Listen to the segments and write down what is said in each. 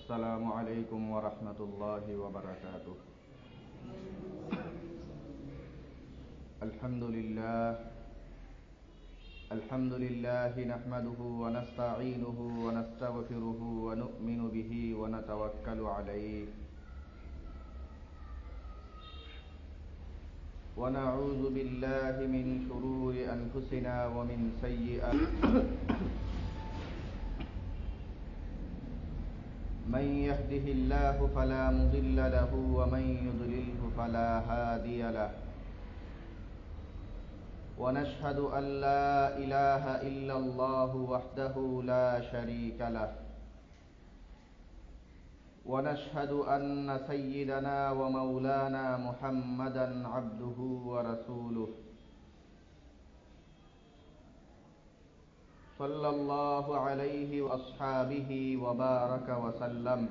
السلام عليكم ورحمة الله وبركاته. الحمد لله نحمده ونستعينه ونستغفره ونؤمن به ونتوكل عليه ونعوذ بالله من شرور أنفسنا ومن سيئات من يهده الله فلا مضل له ومن يضلله فلا هادي له ونشهد أن لا إله إلا الله وحده لا شريك له ونشهد أن سيدنا ومولانا محمدا عبده ورسوله صلى الله عليه وأصحابه وبارك وسلم.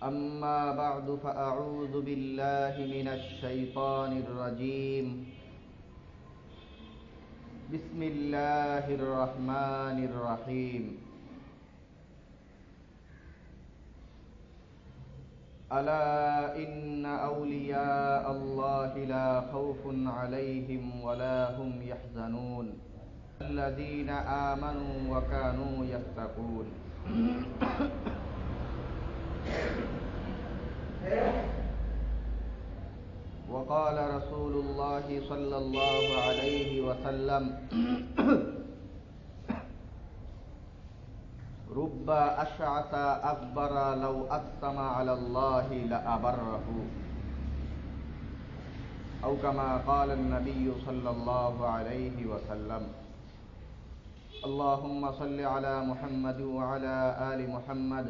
أما بعد فأعوذ بالله من الشيطان الرجيم. بسم الله الرحمن الرحيم. ألا إن أولياء الله لا خوف عليهم ولا هم يحزنون الذين آمنوا وكانوا يتقون. وقال رسول الله صلى الله عليه وسلم رب أشعث أكبر لو أقسم على الله لأبره أو كما قال النبي صلى الله عليه وسلم. اللهم صل على محمد وعلى آل محمد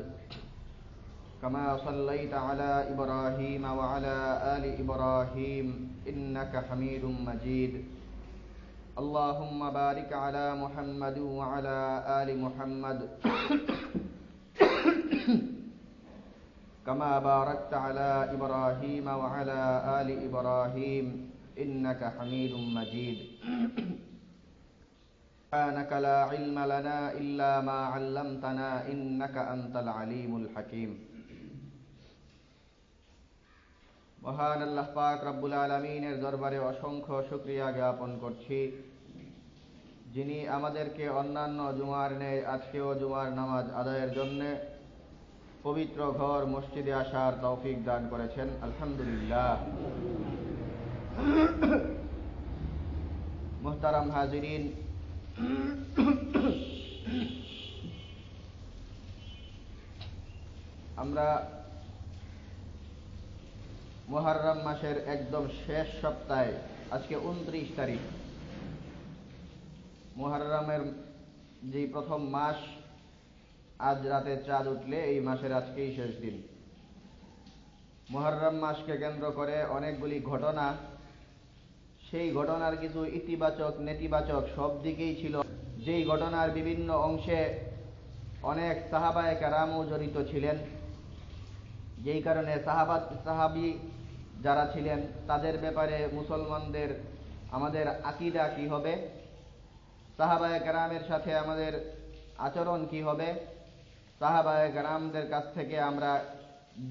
كما صليت على إبراهيم وعلى آل إبراهيم إنك حميد مجيد. اللهم بارك على محمد وعلى آل محمد كما باركت على إبراهيم وعلى آل إبراهيم إنك حميد مجيد. سبحانك لا علم لنا إلا ما علمتنا إنك أنت العليم الحكيم. মহান আল্লাহ পাক রব্বুল আলামিনের দরবারে অসংখ্য শুকরিয়া জ্ঞাপন করছি, যিনি আমাদেরকে অন্যান্য জুমার ন্যায় আজকেও জুমার নামাজ আদায়ের জন্য পবিত্র ঘর মসজিদে আসার তৌফিক দান করেছেন। আলহামদুলিল্লাহ। মুহতারাম হাজিরিন, আমরা মুহররম মাসের একদম শেষ সপ্তাহে, আজকে 29 তারিখ, মুহররমের যে প্রথম মাস, আজ রাতে চাঁদ উঠলে এই মাসের আজকেই শেষ দিন। মুহররম মাসকে কেন্দ্র করে অনেকগুলি ঘটনা, সেই ঘটনার কিছু ইতিবাচক নেতিবাচক সব দিকেই ছিল। যেই ঘটনার বিভিন্ন অংশে অনেক সাহাবায়ে কেরামও জড়িত ছিলেন, যেই কারণে সাহাবী যারা ছিলেন তাদের ব্যাপারে মুসলমানদের আমাদের আকীদা কি হবে, সাহাবায়ে কেরামের সাথে আমাদের আচরণ কি হবে, সাহাবায়ে কেরামদের কাছ থেকে আমরা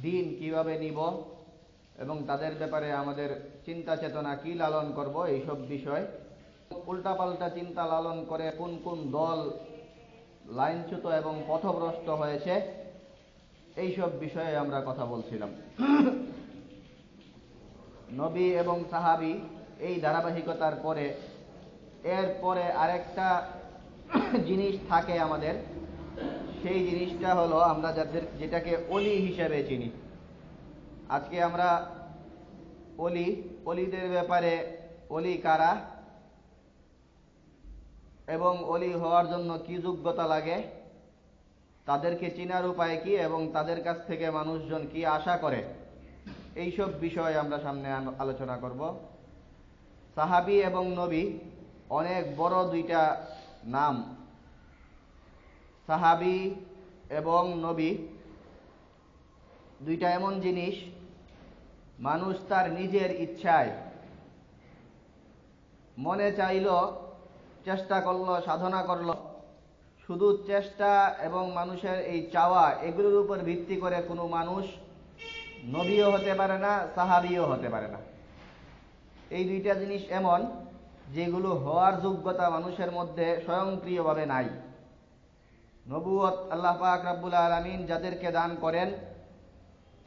দ্বীন কিভাবে নিব এবং তাদের ব্যাপারে আমাদের চিন্তা চেতনা কি লালন করব, এইসব বিষয়। উল্টাপাল্টা চিন্তা লালন করে কোন কোন দল লাইনচ্যুত এবং পথভ্রষ্ট হয়েছে, এইসব বিষয়ে আমরা কথা বলছিলাম। নবী এবং সাহাবী এই ধারাবাহিকতার পরে এরপরে আরেকটা জিনিস থাকে আমাদের, সেই জিনিসটা হলো আমরা যেটাকে অলি হিসেবে চিনি। আজকে আমরা অলিদের ব্যাপারে, অলি কারা এবং অলি হওয়ার জন্য কি যোগ্যতা লাগে, তাদেরকে চিনার উপায় কি এবং তাদের কাছ থেকে মানুষজন কি আশা করে, এইসব বিষয় আমরা সামনে আলোচনা করব। সাহাবী এবং নবী অনেক বড় দুইটা নাম। সাহাবী এবং নবী দুইটা এমন জিনিস, মানুষ তার নিজের ইচ্ছায় মনে চাইল, চেষ্টা করলো, সাধনা করলো, শুধু চেষ্টা এবং মানুষের এই চাওয়া এগুলোর উপর ভিত্তি করে কোনো মানুষ নবীও হতে পারে না, সাহাবীও হতে পারে না। এই দুইটা জিনিস এমন যেগুলো হওয়ার যোগ্যতা মানুষের মধ্যে স্বয়ংক্রিয়ভাবে নাই। নবুয়ত আল্লাহ পাক রব্বুল আলামিন যাদেরকে দান করেন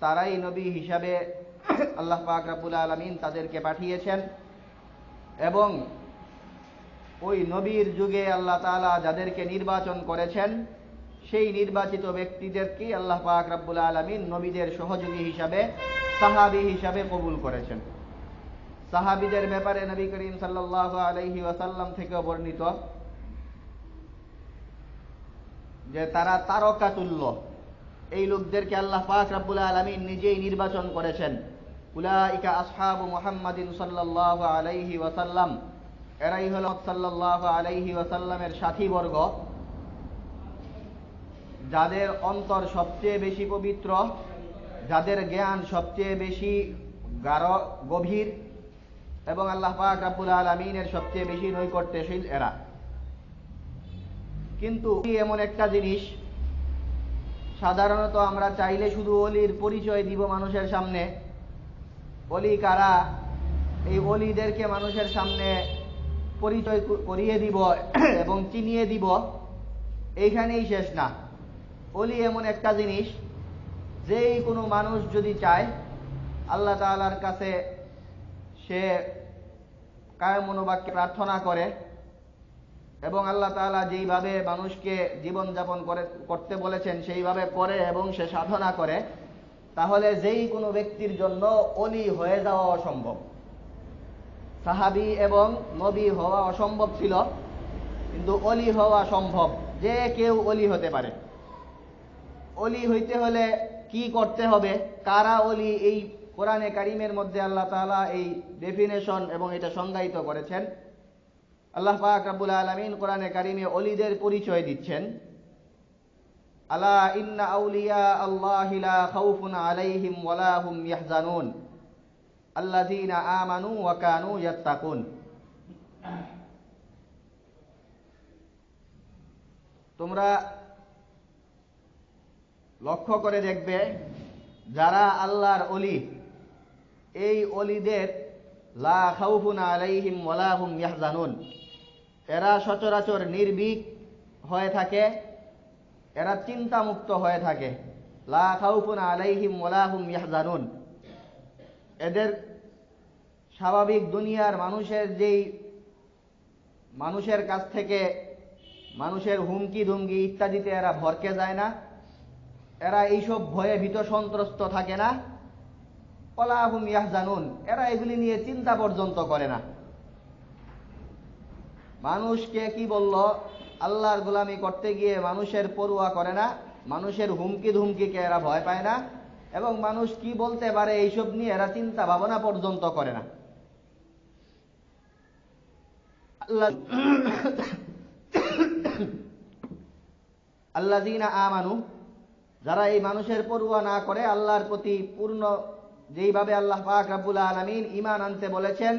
তারাই নবী হিসাবে আল্লাহ পাক রব্বুল আলামিন তাদেরকে পাঠিয়েছেন, এবং ওই নবীর যুগে আল্লাহ তাআলা যাদেরকে নির্বাচন করেছেন সেই নির্বাচিত ব্যক্তিদেরকেই আল্লাহ পাক রব্বুল আলামিন নবীদের সহযোগী হিসাবে, সাহাবী হিসাবে কবুল করেছেন। সাহাবীদের ব্যাপারে নবী করিম সাল্লাল্লাহু আলাইহি ওয়াসাল্লাম থেকে বর্ণিত যে তারা তারকাতুল্য। এই লোকদেরকে আল্লাহ পাক রব্বুল আলামিন নিজেই নির্বাচন করেছেন। উলাইকা আসহাবু মুহাম্মাদিন সাল্লাল্লাহু আলাইহি ওয়াসাল্লাম, এরাই হলো সাল্লাল্লাহু আলাইহি ওয়াসাল্লামের সাথীবর্গ, যাদের অন্তর সবচেয়ে বেশি পবিত্র, যাদের জ্ঞান সবচেয়ে বেশি গাঢ় গভীর, এবং আল্লাহ পাক রব্বুল আলামিনের সবচেয়ে বেশি নৈকট্যশীল এরা। কিন্তু এমন একটা জিনিস, সাধারণত আমরা চাইলে শুধু ওলির পরিচয় দিব মানুষের সামনে, ওলি কারা, এই ওলিদেরকে মানুষের সামনে পরিচয় করিয়ে দিব এবং চিনিয়ে দিব, এইখানেই শেষ না। ওলি এমন একটা জিনিস, যেই কোনো মানুষ যদি চায় আল্লাহ তাআলার কাছে সে কায় মনোবাক্যে প্রার্থনা করে এবং আল্লাহ তাআলা যেইভাবে মানুষকে জীবনযাপন করতে বলেছেন সেইভাবে করে এবং সে সাধনা করে, তাহলে যেই কোনো ব্যক্তির জন্য ওলি হয়ে যাওয়া অসম্ভব। সাহাবী এবং নবী হওয়া অসম্ভব ছিল, কিন্তু ওলি হওয়া সম্ভব। যে কেউ ওলি হতে পারে। ওলি হইতে হলে কি করতে হবে, কারা ওলি, এই কোরআনে কারীমের মধ্যে আল্লাহ তাআলা এই ডেফিনেশন এবং এটা সংজ্ঞায়িত করেছেন। আল্লাহ পাক রব্বুল আলামিন কোরআনে কারীমে ওলিদের পরিচয় দিচ্ছেন। আলা ইন্না আউলিয়া আল্লাহি লা খাউফুন আলাইহিম ওয়ালা হুম ইয়াহজানুন আল্লাযীনা আমানু ওয়া কানু ইয়াত্তাকুন। তোমরা লক্ষ্য করে দেখবে, যারা আল্লাহর ওলি, এই ওলিদের লা খাউফুন আলাইহিম ওয়ালা হুম ইয়াহজানুন, এরা সচরাচর নির্ভীক হয়ে থাকে, এরা চিন্তামুক্ত হয়ে থাকে। লা খাউফুন আলাইহিম ওয়ালা হুম ইয়াহজানুন, এদের স্বাভাবিক দুনিয়ার মানুষের কাছ থেকে মানুষের হুমকি ধুমকি ইত্যাদিতে এরা ভরকে যায় না, এরা এইসব ভয়ে ভীত সন্ত্রস্ত থাকে না। ওয়ালা হুম ইয়াহজানুন, এরা এগুলি নিয়ে চিন্তা পর্যন্ত করে না। মানুষকে কি বলল, আল্লাহর গোলামি করতে গিয়ে মানুষের পরোয়া করে না, মানুষের হুমকি ধুমকিকে এরা ভয় পায় না, এবং মানুষ কি বলতে পারে এইসব নিয়ে এরা চিন্তা ভাবনা পর্যন্ত করে না। আল্লাযীনা আমানু, যারা এই মানুষের পরোয়া না করে আল্লাহর প্রতি পূর্ণ, যেইভাবে আল্লাহ পাক রব্বুল আলামিন ঈমান আনতে বলেছেন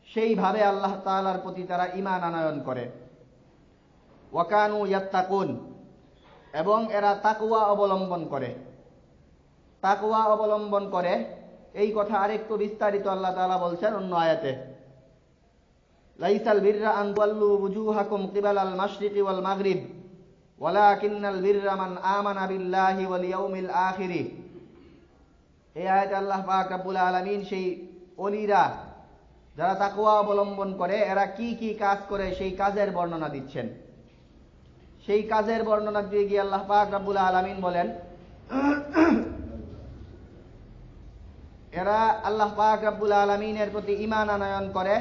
সেইভাবে আল্লাহ তাআলার প্রতি তারা ঈমান আনয়ন করে। ওয়া কানু ইয়াত্তাকুন, এবং এরা তাকওয়া অবলম্বন করে। তাকওয়া অবলম্বন করে, এই কথা আরেকটু বিস্তারিত আল্লাহ তাআলা বলছেন অন্য আয়াতে। লাইসাল বিররা আন তুওয়াল্লু ওয়ুজুহাকুম কিবালাল মাশরিকি ওয়াল মাগরিব ওয়ালাকিন্নাল বিররা মান আমানা বিল্লাহি ওয়াল ইয়াউমিল আখির। এই আয়াতে আল্লাহ পাক রব্বুল আলামিন সেই ওলিরা যারা তাকওয়া অবলম্বন করে এরা কি কি কাজ করে সেই কাজের বর্ণনা দিচ্ছেন। সেই কাজের বর্ণনা দিয়ে গিয়ে আল্লাহ পাক রব্বুল আলামিন বলেন, এরা আল্লাহ পাক রব্বুল আলামিনের প্রতি ঈমান আনয়ন করে।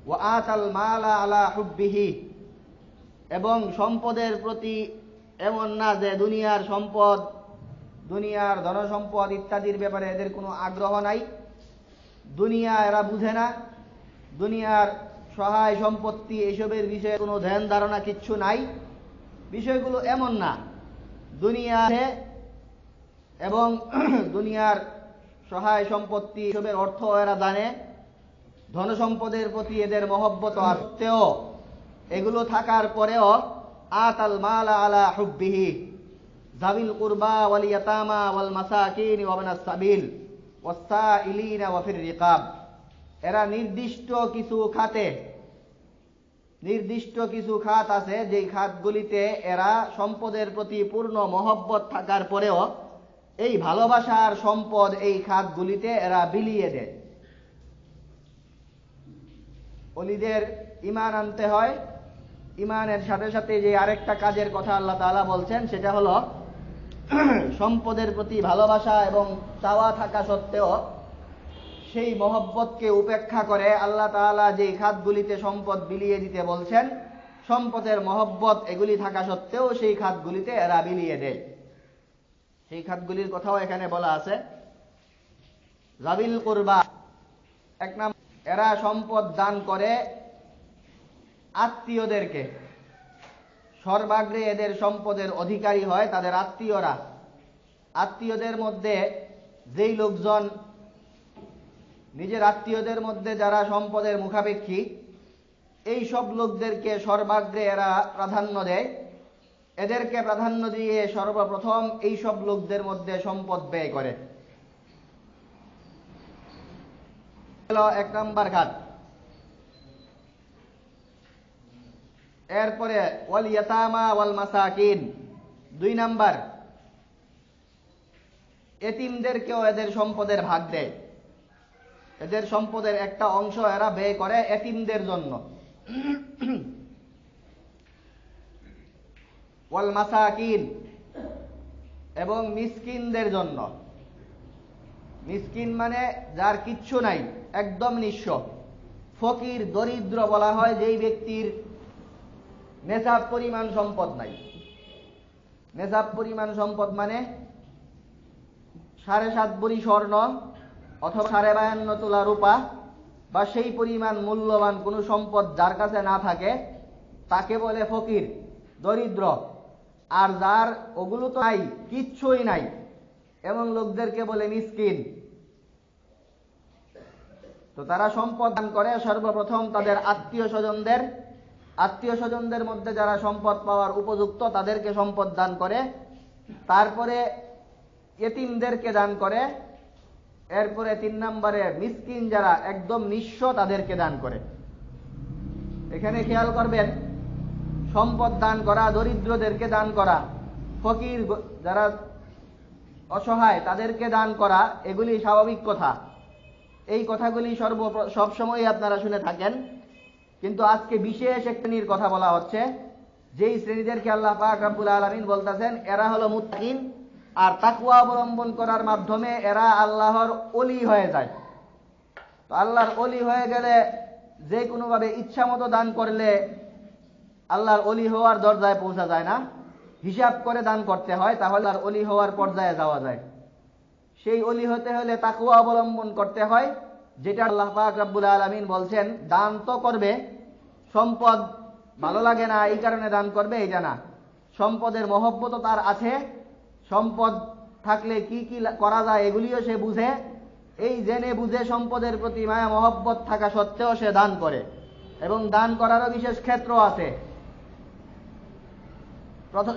ওয়া আতাল মালা আলা হুব্বিহি, এবং সম্পদের প্রতি এমন না যে দুনিয়ার সম্পদ, দুনিয়ার ধনসম্পদ ইত্যাদির ব্যাপারে এদের কোনো আগ্রহ নাই, দুনিয়া এরা বুঝে না, দুনিয়ার সহায় সম্পত্তি এসবের বিষয়ে কোনো ধ্যান ধারণা কিচ্ছু নাই। বিষয়গুলো এমন না, দুনিয়া এবং দুনিয়ার সহায় সম্পত্তি এসবের অর্থ এরা জানে, ধনসম্পদের প্রতি এদের মহব্বত আসতেও, এগুলো থাকার পরেও আতাল মালা আলা হুব্বিহি যাবিল কুরবা ওয়াল ইয়াতামা ওয়াল মাসাকিন ওয়া ইবনাস সাবিল ওয়াস-সাইলিনা ওয়া ফির রিকাব। এরা নির্দিষ্ট কিছু খাত আছে, যেই খাতগুলিতে এরা সম্পদের প্রতি পূর্ণ মহব্বত থাকার পরেও এই ভালোবাসার সম্পদ এই খাতগুলিতে এরা বিলিয়ে দেয়। ওলিদের ঈমান আনতে হয়, ঈমানের সাথে সাথে যে আরেকটা কাজের কথা আল্লাহ তাআলা বলছেন সেটা হলো সম্পদের প্রতি ভালোবাসা এবং চাওয়া থাকা সত্ত্বেও সেই মহব্বতকে উপেক্ষা করে আল্লাহ তাআলা যেই খাতগুলিতে সম্পদ বিলিয়ে দিতে বলছেন, সম্পদের মহব্বত এগুলি থাকা সত্ত্বেও সেই খাতগুলিতে এরা বিলিয়ে দেয়। সেই খাতগুলির কথাও এখানে বলা আছে। যাবিল কুরবা, এক নাম্বার, এরা সম্পদ দান করে আত্মীয়দেরকে। সর্বাগ্রে এদের সম্পদের অধিকারী হয় তাদের আত্মীয়রা। আত্মীয়দের মধ্যে যেই লোকজন নিজের আত্মীয়দের মধ্যে যারা সম্পদের মুখাপেক্ষী, এই সব লোকদেরকে সর্বাগ্রে এরা প্রাধান্য দেয়। এদেরকে প্রাধান্য দিয়ে সর্বপ্রথম এই সব লোকদের মধ্যে সম্পদ ব্যয় করে। এক নাম্বার খাত। এরপরে ওয়াল ইয়াতামা ওয়াল মাসাকিন, 2 নাম্বার, এতিমদেরকেও এদের সম্পদের ভাগ দেয়। এদের সম্পদের একটা অংশ এরা ব্যয় করে এতিমদের জন্য। ওয়াল মাসাকিন, এবং মিসকিনদের জন্য। মিসকিন মানে যার কিচ্ছু নাই, একদম নিঃস্ব। ফকির, দরিদ্র বলা হয় যেই ব্যক্তির নেসাব পরিমাণ সম্পদ নাই। নেসাব পরিমাণ সম্পদ মানে 7.5 ভরি স্বর্ণ অথবা 52.5 তোলা রূপা বা সেই পরিমাণ মূল্যবান কোনো সম্পদ যার কাছে না থাকে তাকে বলে ফকির, দরিদ্র। আর যার ওগুলো তো নাই, কিচ্ছুই নাই, এমন লোকদেরকে বলে মিসকিন। তো তারা সম্পদ দান করে সর্বপ্রথম তাদের আত্মীয় স্বজনদের মধ্যে যারা সম্পদ পাওয়ার উপযুক্ত তাদেরকে সম্পদ দান করে, তারপরে এতিমদেরকে দান করে, এরপরে 3 নম্বরে মিসকিন যারা একদম নিঃস্ব তাদেরকে দান করে। এখানে খেয়াল করবেন, সম্পদ দান করা, দরিদ্রদেরকে দান করা, ফকির যারা অসহায় তাদেরকে দান করা, এগুলি স্বাভাবিক কথা। এই কথাগুলি সবসময় আপনারা শুনে থাকেন। কিন্তু আজকে বিশেষ এক শ্রেণীর কথা বলা হচ্ছে, যেই শ্রেণীদেরকে আল্লাহ পাক রব্বুল আলামিন বলতেছেন এরা হলো মুত্তাকিন, আর তাকওয়া অবলম্বন করার মাধ্যমে এরা আল্লাহর ওলি হয়ে যায়। তো আল্লাহর ওলি হয়ে গেলে যে কোনোভাবে ইচ্ছা মতো দান করলে আল্লাহর ওলি হওয়ার দরজায় পৌঁছা যায় না, হিসাব করে দান করতে হয়, তাহলে আর ওলি হওয়ার পর্যায়ে যাওয়া যায়। সেই ওলি হতে হলে তাকওয়া অবলম্বন করতে হয়, যেটা আল্লাহ পাক রব্বুল আলামিন বলছেন দান তো করবে, সম্পদ ভালো লাগে না এই কারণে দান করবে এটা না। সম্পদের মহব্বত তার আছে, সম্পদ থাকলে কি কি করা যায় এগুলিও সে বুঝে। এই জেনে বুঝে সম্পদের প্রতি মায়া মহব্বত থাকা সত্ত্বেও সে দান করে, এবং দান করারও বিশেষ ক্ষেত্র আছে।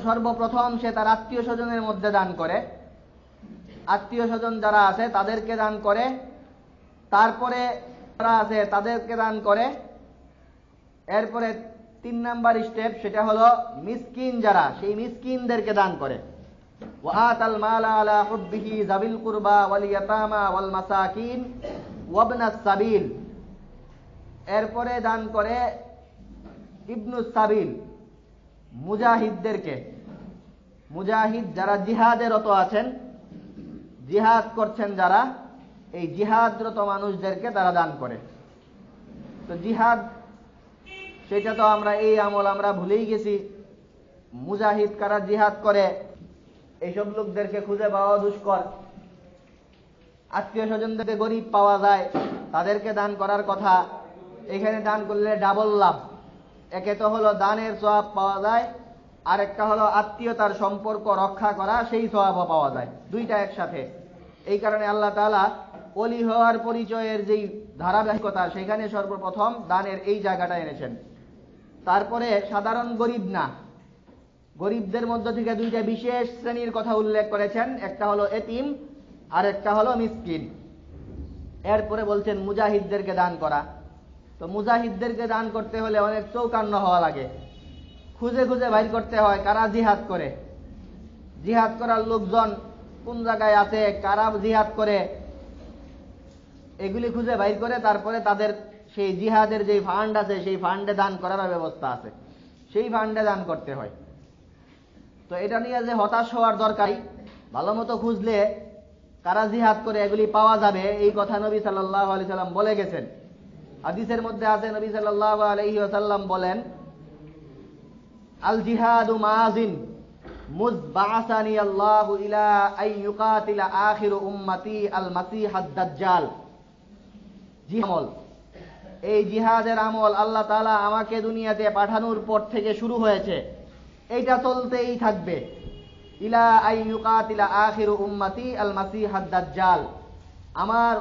সর্বপ্রথম সে তার আত্মীয় স্বজনের মধ্যে দান করে, আত্মীয় স্বজন যারা আছে তাদেরকে দান করে, তারপরে যারা আছে তাদেরকে দান করে, এরপরে 3 নাম্বার স্টেপ সেটা হলো মিসকিন যারা, সেই মিসকিনদেরকে দান করে। ওয়াতাল মালা আলা হুব্বিহি যাবিল কুরবা ওয়াল ইয়াতামা ওয়াল মাসাকিন ওয়া ইবনাস সাবিল। এরপরে দান করে ইবনুস সাবিল, মুজাহিদদেরকে। মুজাহিদ যারা জিহাদে রত আছেন, জিহাদ করছেন যারা, এই জিহাদরত মানুষদেরকে তারা দান করে। তো জিহাদ সেটা তো আমরা এই আমল আমরা ভুলেই গেছি। মুজাহিদ কারা, জিহাদ করে, এইসব লোকদেরকে খুঁজে পাওয়া দুষ্কর। আত্মীয় স্বজনদেরকে গরিব পাওয়া যায়, তাদেরকে দান করার কথা। এখানে দান করলে ডাবল লাভ, একে তো হলো দানের সওয়াব পাওয়া যায়, আর একটা হলো আত্মীয়তার সম্পর্ক রক্ষা করা, সেই সওয়াবও পাওয়া যায়, দুইটা একসাথে। এই কারণে আল্লাহ তাআলা ওলি হওয়ার পরিচয়ের যেই ধারাবাহিকতা সেখানে সর্বপ্রথম দানের এই জায়গাটা এনেছেন। তারপরে সাধারণ গরিব না, গরিবদের মধ্য থেকে দুইটা বিশেষ শ্রেণীর কথা উল্লেখ করেছেন, একটা হলো এতিম আর একটা হলো মিসকিন। এরপরে বলছেন মুজাহিদদেরকে দান করা। তো মুজাহিদদেরকে দান করতে হলে অনেক চৌকান্ন হওয়া লাগে, খুঁজে খুঁজে বাইর করতে হয় কারা জিহাদ করে, জিহাদ করার লোকজন কোন জায়গায় আছে, কারা জিহাদ করে, এগুলি খুঁজে বাইর করে তারপরে তাদের সেই জিহাদের যে ফান্ড আছে সেই ফান্ডে দান করার ব্যবস্থা আছে, সেই ফান্ডে দান করতে হয়। তো এটা নিয়ে যে হতাশ হওয়ার দরকার, ভালো মতো খুঁজলে কারা জিহাদ করে এগুলি পাওয়া যাবে, এই কথা নবী সাল্লাল্লাহু আলাইহি সাল্লাম বলে গেছেন। হাদিসের মধ্যে আছে নবী সাল্লাল্লাহু আলাইহি ওয়াসাল্লাম বলেন, আল জিহাদু মাযিন মুযবাসানি আল্লাহু ইলা আন ইউকাতিলা আখির উম্মতি আল মাসিহাদ দাজ্জাল। জিহাদ, এই জিহাদের আমল আল্লাহ তাআলা আমাকে দুনিয়াতে পাঠানোর পর থেকে শুরু হয়েছে, এইটা চলতেই থাকবে। ইলা আন ইউকাতিলা আখির উম্মতি আল মাসিহাদ দাজ্জাল, আমার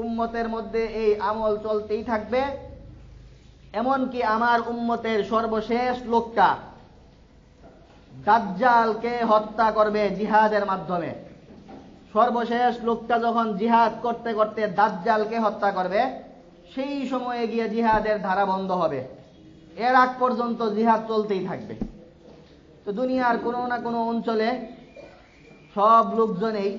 উম্মতের মধ্যে এই আমল চলতেই থাকবে, এমনকি আমার উম্মতের সর্বশেষ লোকটা দাজ্জালকে হত্যা করবে জিহাদের মাধ্যমে। সর্বশেষ লোকটা যখন জিহাদ করতে করতে দাজ্জালকে হত্যা করবে, সেই সময়ে গিয়ে জিহাদের ধারা বন্ধ হবে। এর আগ পর্যন্ত জিহাদ চলতেই থাকবে। তো দুনিয়ার কোনো না কোনো অঞ্চলে সব লোকজনেই,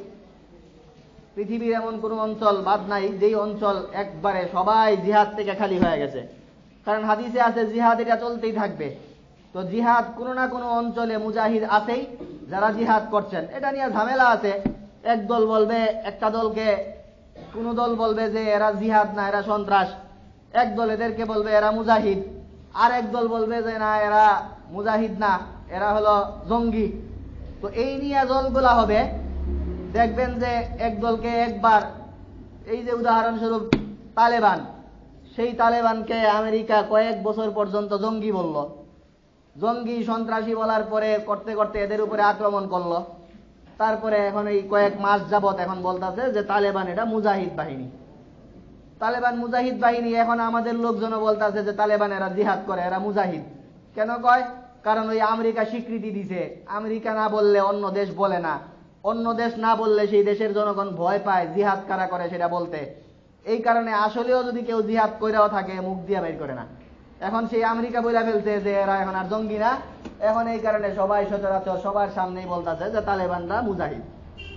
পৃথিবীর এমন কোনো অঞ্চল বাদ নাই যেই অঞ্চল একবারে সবাই জিহাদ থেকে খালি হয়ে গেছে, কারণ হাদিসে আছে জিহাদ এটা চলতেই থাকবে। তো জিহাদ কোনো না কোনো অঞ্চলে মুজাহিদ আছেই যারা জিহাদ করছেন। এটা নিয়ে ঝামেলা আছে, এক দল বলবে, একটা দলকে কোন দল বলবে যে এরা জিহাদ না, এরা সন্ত্রাস, এক দল এদেরকে বলবে এরা মুজাহিদ, আর এক দল বলবে যে না এরা মুজাহিদ না, এরা হলো জঙ্গি। তো এই নিয়ে দলগুলা হবে, দেখবেন যে এক দলকে একবার, এই যে উদাহরণস্বরূপ তালেবান, সেই তালেবানকে আমেরিকা কয়েক বছর পর্যন্ত জঙ্গি বলল, জঙ্গি সন্ত্রাসী বলার পরে করতে করতে এদের উপরে আক্রমণ করলো, তারপরে এখন এই কয়েক মাস যাবত এখন বলতেছে যে তালেবান এটা মুজাহিদ বাহিনী, তালেবান মুজাহিদ বাহিনী। এখন আমাদের লোকজনও বলতেছে যে তালেবান এরা জিহাদ করে, এরা মুজাহিদ। কেন কয়? কারণ ওই আমেরিকা স্বীকৃতি দিছে, আমেরিকা না বললে অন্য দেশ বলে না, অন্য দেশ না বললে সেই দেশের জনগণ ভয় পায় জিহাদ কারা করে সেটা বলতে। এই কারণে আসলেও যদি কেউ জিহাদ কইরাও থাকে মুখ দিয়ে বের করে না। এখন সেই আমেরিকা বইলা ফেলছে যে এরা এখন আর জঙ্গি না, এখন এই কারণে সবাই সচরাচর সবার সামনেই বলতেছে যে তালেবানরা মুজাহিদ।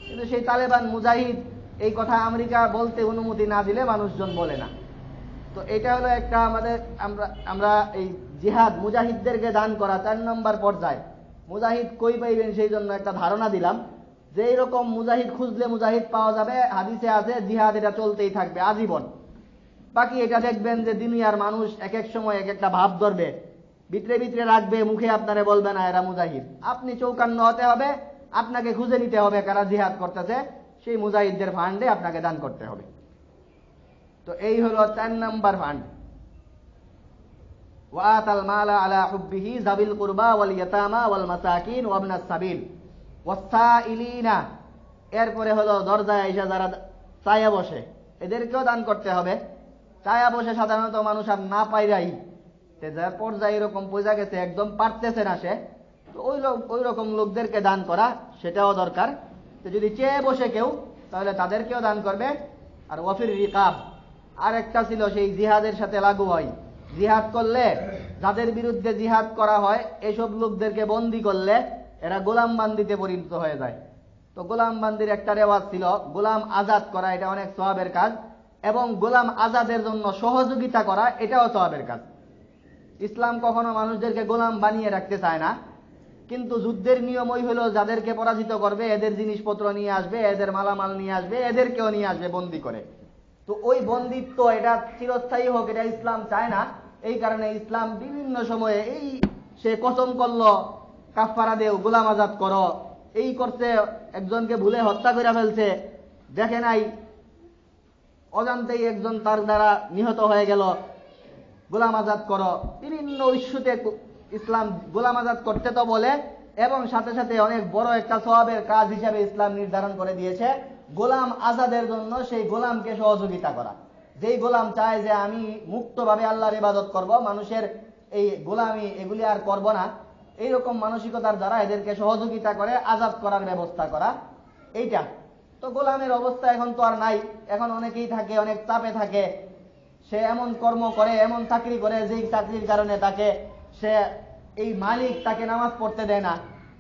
কিন্তু সেই তালেবান মুজাহিদ এই কথা আমেরিকা বলতে অনুমতি না দিলে মানুষজন বলে না। তো এটা হলো একটা আমাদের, আমরা এই জিহাদ মুজাহিদদেরকে দান করা 4 নম্বর পর্যায়। মুজাহিদ কই পাইবেন সেই জন্য একটা ধারণা দিলাম, যে এইরকম মুজাহিদ খুঁজলে মুজাহিদ পাওয়া যাবে। হাদিসে আছে জিহাদ এটা চলতেই থাকবে আজীবন। বাকি এটা দেখবেন যে দুনিয়ার মানুষ এক এক সময় এক একটা ভাব ধরবে, ভিতরে ভিতরে রাখবে, মুখে আপনারে বলবে না এরা মুজাহিদ। আপনি চৌকান্ন হতে হবে, আপনাকে খুঁজে নিতে হবে কারা জিহাদ করতেছে, সেই মুজাহিদদের ফান্ডে আপনাকে দান করতে হবে। তো এই হলো 4 নম্বর ফান্ড। ওয়াতাল মালা আলা হুব্বিহি যাবিল কুরবা ওয়াল ইয়াতামা ওয়াল মাসাকিন ওয়া ইবনাস সাবিল ওয়াসাইলিনা। এরপরে হলো দরজায় আইসা যারা চায়া বসে, এদেরকেও দান করতে হবে। চায়া বসে সাধারণত মানুষ আর না পাইরাই, যার পর্যায়ে এরকম পয়সা গেছে একদম পারতেছে না সে, তো ওই রকম লোকদেরকে দান করা সেটাও দরকার। তো যদি চেয়ে বসে কেউ, তাহলে তাদেরকেও দান করবে। আর ওয়াফির রিকাব আর একটা ছিল, সেই জিহাদের সাথে লাগু হয়। জিহাদ করলে, যাদের বিরুদ্ধে জিহাদ করা হয় এসব লোকদেরকে বন্দী করলে এরা গোলাম বান্দিতে পরিণত হয়ে যায়। তো গোলাম বান্দির একটা রেওয়াজ ছিল গোলাম আজাদ করা, এটা অনেক সওয়াবের কাজ, এবং গোলাম আজাদের জন্য সহযোগিতা করা এটাও সওয়াবের কাজ। ইসলাম কখনো মানুষদেরকে গোলাম বানিয়ে রাখতে চায় না, কিন্তু যুদ্ধের নিয়ম ওই হলো যাদেরকে পরাজিত করবে এদের জিনিসপত্র নিয়ে আসবে, এদের মালামাল নিয়ে আসবে, এদেরকেও নিয়ে আসবে বন্দী করে। তো ওই বন্দিত্ব এটা চিরস্থায়ী হোক, এটা ইসলাম চায় না। এই কারণে ইসলাম বিভিন্ন সময়ে এই সে কসম করলো কাফারা দেও, গোলাম আজাদ করো, এই করছে, একজনকে ভুলে হত্যা করে ফেলছে, দেখে নাই, অজান্তেই একজন তার দ্বারা নিহত হয়ে গেল, গোলাম আজাদ করো। বিভিন্ন ইস্যুতে ইসলাম গোলাম আজাদ করতে তো বলে, এবং সাথে সাথে অনেক বড় একটা সওয়াবের কাজ হিসাবে ইসলাম নির্ধারণ করে দিয়েছে গোলাম আজাদের জন্য সেই গোলামকে সহযোগিতা করা। যেই গোলাম চায় যে আমি মুক্তভাবে আল্লাহর ইবাদত করব, মানুষের এই গোলামি এগুলি আর করব না, এইরকম মানসিকতার দ্বারা এদেরকে সহযোগিতা করে আজাদ করার ব্যবস্থা করা, এইটা। তো গোলামের অবস্থা এখন তো আর নাই, এখন অনেকেই থাকে, অনেক চাপে থাকে, সে এমন কর্ম করে, এমন চাকরি করে, যেই চাকরির কারণে তাকে এই মালিক তাকে নামাজ পড়তে দেয় না,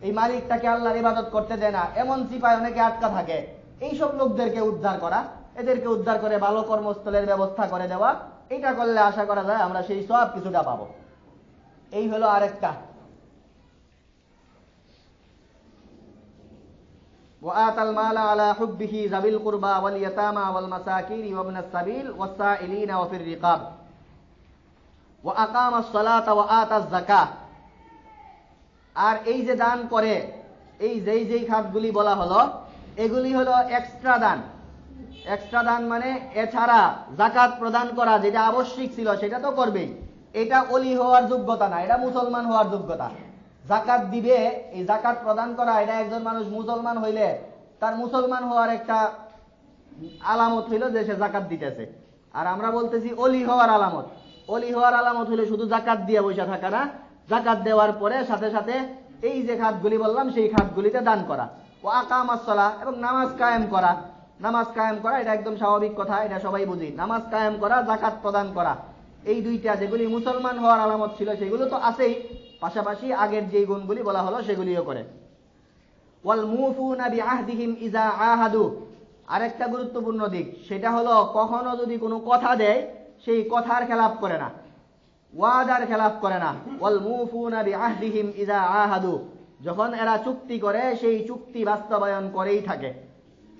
এই মালিক তাকে আল্লাহর ইবাদত করতে দেয় না, এমন সিপায় অনেকে আটকা থাকে। এইসব লোকদেরকে উদ্ধার করা, এদেরকে উদ্ধার করে ভালো কর্মস্থলের ব্যবস্থা করে দেওয়া, এটা করলে আশা করা যায় আমরা সেই সব কিছুটা পাবো। এই হলো আরেকটা। وآتى المال على حبه ذوي القربى واليتامى والمساكين وابن السبيل والسائلين وفي الرقاب وأقام الصلاة وآتى الزكاة। আর এই যে দান করে, এই যেই খাতগুলি বলা হলো, এগুলি হলো এক্সট্রা দান। এক্সট্রা দান মানে এছাড়া যাকাত প্রদান করা, যেটা আবশ্যিক ছিল সেটা তো করবেই, এটা ওলি হওয়ার যোগ্যতা না, এটা মুসলমান হওয়ার যোগ্যতা। যাকাত দিবে, এই যাকাত প্রদান করা, এটা একজন মানুষ মুসলমান হইলে তার মুসলমান হওয়ার একটা আলামত হইল যে সে যাকাত দিতেছে। আর আমরা বলতেছি ওলি হওয়ার আলামত। ওলি হওয়ার আলামত হইলে শুধু যাকাত দিয়ে বসে থাকা না, যাকাত দেওয়ার পরে সাথে সাথে এই যে খাতগুলি বললাম সেই খাতগুলিতে দান করা। ও আকামাস সালাহ, এবং নামাজ কায়েম করা। নামাজ কায়েম করা এটা একদম স্বাভাবিক কথা, এটা সবাই বুঝি। নামাজ কায়েম করা, যাকাত প্রদান করা, এই দুইটা যেগুলি মুসলমান হওয়ার আলামত ছিল সেগুলো তো আছেই, পাশাপাশি আগের যে গুণগুলি বলা হলো সেগুলিও করে। ওয়াল মুফুনা বিআহদিহিম ইযা আহাদু, আরেকটা গুরুত্বপূর্ণ দিক, সেটা হলো কখনো যদি কোনো কথা দেয় সেই কথার খেলাফ করে না, ওয়াদার খেলাফ করে না। ওয়াল মুফুনা বিআহদিহিম ইযা আহাদু, যখন এরা চুক্তি করে সেই চুক্তি বাস্তবায়ন করেই থাকে।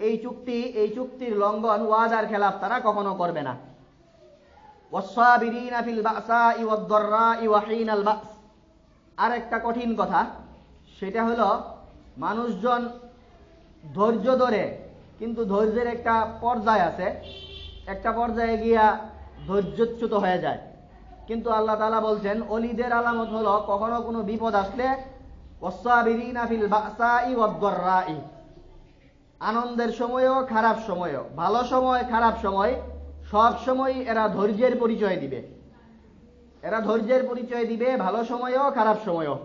এই চুক্তির লঙ্ঘন, ওয়াদার খেলাফ তারা কখনো করবে না। ওয়াসসাবিরিনা ফিল বাসাই ওয়াদ-দাররাই ওয়া হিনাল বাস, আরেকটা কঠিন কথা, সেটা হলো মানুষজন ধৈর্য ধরে, কিন্তু ধৈর্যের একটা পর্যায় আছে, একটা পর্যায়ে গিয়া ধৈর্যচ্যুত হয়ে যায়। কিন্তু আল্লাহ তাআলা বলছেন ওলিদের আলামত হলো কখনো কোনো বিপদ আসলে ওয়াসসাবিরিনা ফিল বাসাই ওয়াদ-দাররাই, আনন্দের সময়ও খারাপ সময়ও, ভালো সময় খারাপ সময়, সব সময় এরা ধৈর্যের পরিচয় দিবে। এরা ধৈর্যের পরিচয় দিবে ভালো সময়ও খারাপ সময়ও।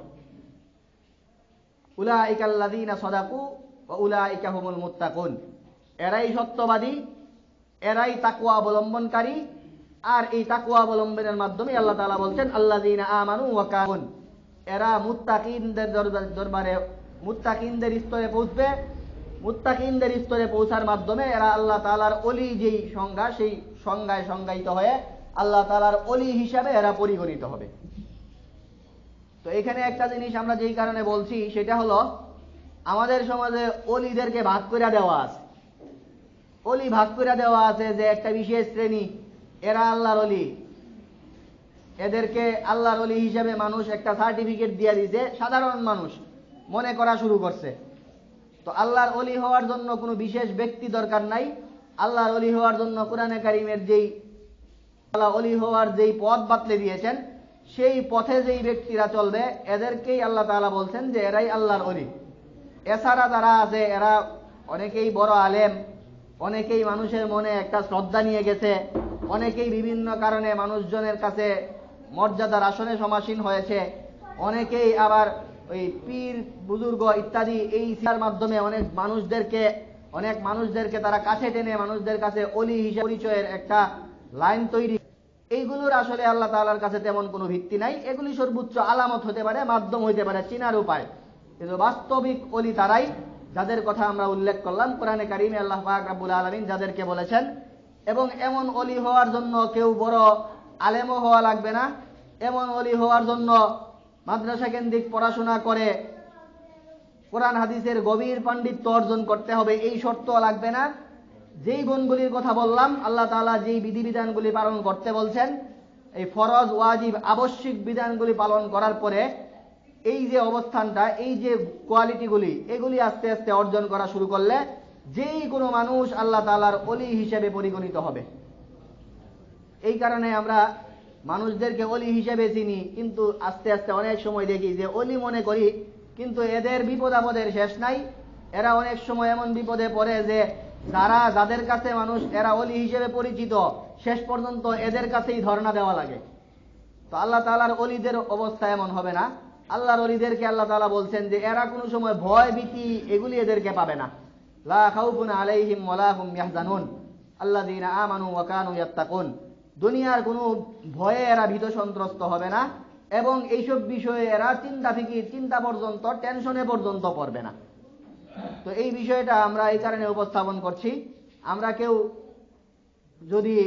উলাইকাল্লাযীনা সাদাকু ওয়া উলাইকা হুমুল মুত্তাকুন, এরাই সত্যবাদী, এরাই তাকওয়া অবলম্বনকারী। আর এই তাকওয়া অবলম্বনের মাধ্যমে আল্লাহ তাআলা বলছেন আল্লাযীনা আমানু ওয়া কানুন, এরা মুত্তাকিনদের দরবারে, মুত্তাকিনদের স্তরে পৌঁছবে। মুত্তাকিনদের স্তরে পৌঁছার মাধ্যমে এরা আল্লাহ তাআলার ওলি যেই সংজ্ঞা, সেই সংজ্ঞায় সংজ্ঞায়িত হয়ে আল্লাহ তাআলার ওলি হিসাবে এরা পরিগণিত হবে। তো এখানে একটা জিনিস আমরা যেই কারণে বলছি সেটা হলো আমাদের সমাজে ওলিদেরকে ভাগ করে দেওয়া আছে। ওলি ভাগ করে দেওয়া আছে যে একটা বিশেষ শ্রেণী, এরা আল্লাহর ওলি, এদেরকে আল্লাহর ওলি হিসাবে মানুষ একটা সার্টিফিকেট দিয়ে দিয়েছে, সাধারণ মানুষ মনে করা শুরু করছে। তো আল্লাহর ওলি হওয়ার জন্য কোনো বিশেষ ব্যক্তি দরকার নাই। আল্লাহর ওলি হওয়ার জন্য কোরআনে কারিমের যেই আল্লাহ ওলি হওয়ার যেই পথ বাতলে দিয়েছেন, সেই পথে যেই ব্যক্তিরা চলবে এদেরকেই আল্লাহ তাআলা বলছেন যে এরাই আল্লাহর ওলি। এছাড়া যারা আছে এরা অনেকেই বড় আলেম, অনেকেই মানুষের মনে একটা শ্রদ্ধা নিয়ে গেছে, অনেকেই বিভিন্ন কারণে মানুষজনের কাছে মর্যাদার আসনে সমাসীন হয়েছে, অনেকেই আবার ওই পীর বুজুর্গ ইত্যাদি এই সিলার মাধ্যমে অনেক মানুষদেরকে তারা কাছে টেনে মানুষদের কাছে ওলি হিসেবে পরিচয়ের একটা লাইন তৈরি। এইগুলোর আসলে আল্লাহ তাআলার কাছে তেমন কোনো ভিত্তি নাই। এগুলি সর্বোচ্চ আলামত হতে পারে, মাধ্যম হইতে পারে, চিনার উপায়। কিন্তু বাস্তবিক ওলি তারাই যাদের কথা আমরা উল্লেখ করলাম কোরআনে কারিমে আল্লাহ পাক রব্বুল আলামিন যাদেরকে বলেছেন। এবং এমন ওলি হওয়ার জন্য কেউ বড় আলেমও হওয়া লাগবে না, এমন ওলি হওয়ার জন্য মাদ্রাসা কেন্দ্রিক পড়াশোনা করে কোরআন হাদিসের গভীর পাণ্ডিত্য অর্জন করতে হবে এই শর্ত লাগবে না। যেই গুণগুলির কথা বললাম, আল্লাহ তাআলা যেই বিধিবিধানগুলি পালন করতে বলছেন, এই ফরজ ওয়াজিব আবশ্যিক বিধানগুলি পালন করার পরে এই যে অবস্থানটা, এই যে কোয়ালিটিগুলি, এগুলি আস্তে আস্তে অর্জন করা শুরু করলে যেই কোনো মানুষ আল্লাহ তাআলার ওলি হিসেবে পরিগণিত হবে। এই কারণে আমরা মানুষদেরকে ওলি হিসেবে চিনি, কিন্তু আস্তে আস্তে অনেক সময় দেখি যে ওলি মনে করি, কিন্তু এদের বিপদ আপদের শেষ নাই। এরা অনেক সময় এমন বিপদে পড়ে যে যাদের কাছে মানুষ এরা ওলি হিসেবে পরিচিত, শেষ পর্যন্ত এদের কাছেই ধর্ণা দেওয়া লাগে। তো আল্লাহ তাআলার ওলিদের অবস্থা এমন হবে না। আল্লাহর ওলিদেরকে আল্লাহ তাআলা বলছেন যে এরা কোনো সময় ভয় ভীতি এগুলি এদেরকে পাবে না। লা খাউফুন আলাইহিম ওয়ালা হুম ইয়াহজানুন আল্লাযীনা আমানু ওয়া কানু ইয়াত্তাকুন। দুনিয়ার কোনো ভয়ে এরা ভীত সন্ত্রস্ত হবে না এবং এইসব বিষয়ে এরা চিন্তা পর্যন্ত টেনশনে পর্যন্ত পড়বে না। তো এই বিষয়টা আমরা এই কারণে উপস্থাপন করছি, আমরা কেউ যদি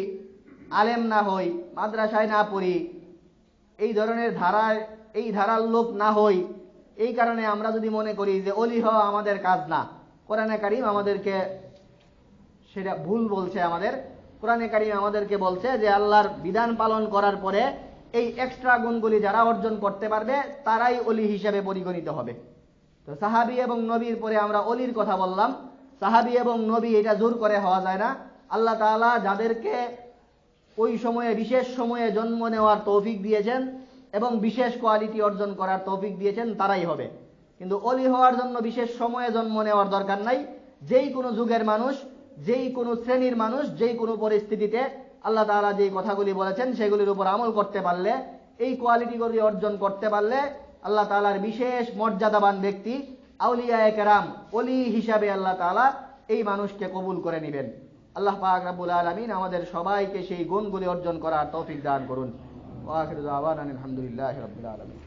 আলেম না হই, মাদ্রাসায় না পড়ি, এই ধরনের ধারার লোক না হই, এই কারণে আমরা যদি মনে করি যে ওলি হওয়া আমাদের কাজ না, কোরআনে কারীম আমাদেরকে সেটা ভুল বলছে। কোরআনে কারীম আমাদেরকে বলছে যে আল্লাহর বিধান পালন করার পরে এই এক্সট্রা গুণগুলি যারা অর্জন করতে পারবে তারাই ওলি হিসেবে পরিগণিত হবে। তো সাহাবী এবং নবীর পরে আমরা ওলির কথা বললাম। সাহাবী এবং নবী এটা জোর করে হওয়া যায় না। আল্লাহ তাআলা যাদেরকে ওই সময়ে বিশেষ সময়ে জন্ম নেওয়ার তৌফিক দিয়েছেন এবং বিশেষ কোয়ালিটি অর্জন করার তৌফিক দিয়েছেন তারাই হবে। কিন্তু ওলি হওয়ার জন্য বিশেষ সময়ে জন্ম নেওয়ার দরকার নাই। যেই কোনো যুগের মানুষ, যেই কোনো শ্রেণীর মানুষ, যেই কোনো পরিস্থিতিতে আল্লাহ তাআলা যেই কথাগুলি বলেছেন সেগুলির উপর আমল করতে পারলে, এই কোয়ালিটিগুলি অর্জন করতে পারলে আল্লাহ তাআলার বিশেষ মর্যাদাবান ব্যক্তি আউলিয়ায়ে কেরাম ওলি হিসাবে আল্লাহ তাআলা এই মানুষকে কবুল করে নেবেন। আল্লাহ পাক রব্বুল আলামিন আমাদের সবাইকে সেই গুণগুলি অর্জন করার তৌফিক দান করুন। ওয়া আখিরু দাওয়ানা আলহামদুলিল্লাহি রাব্বিল আলামিন।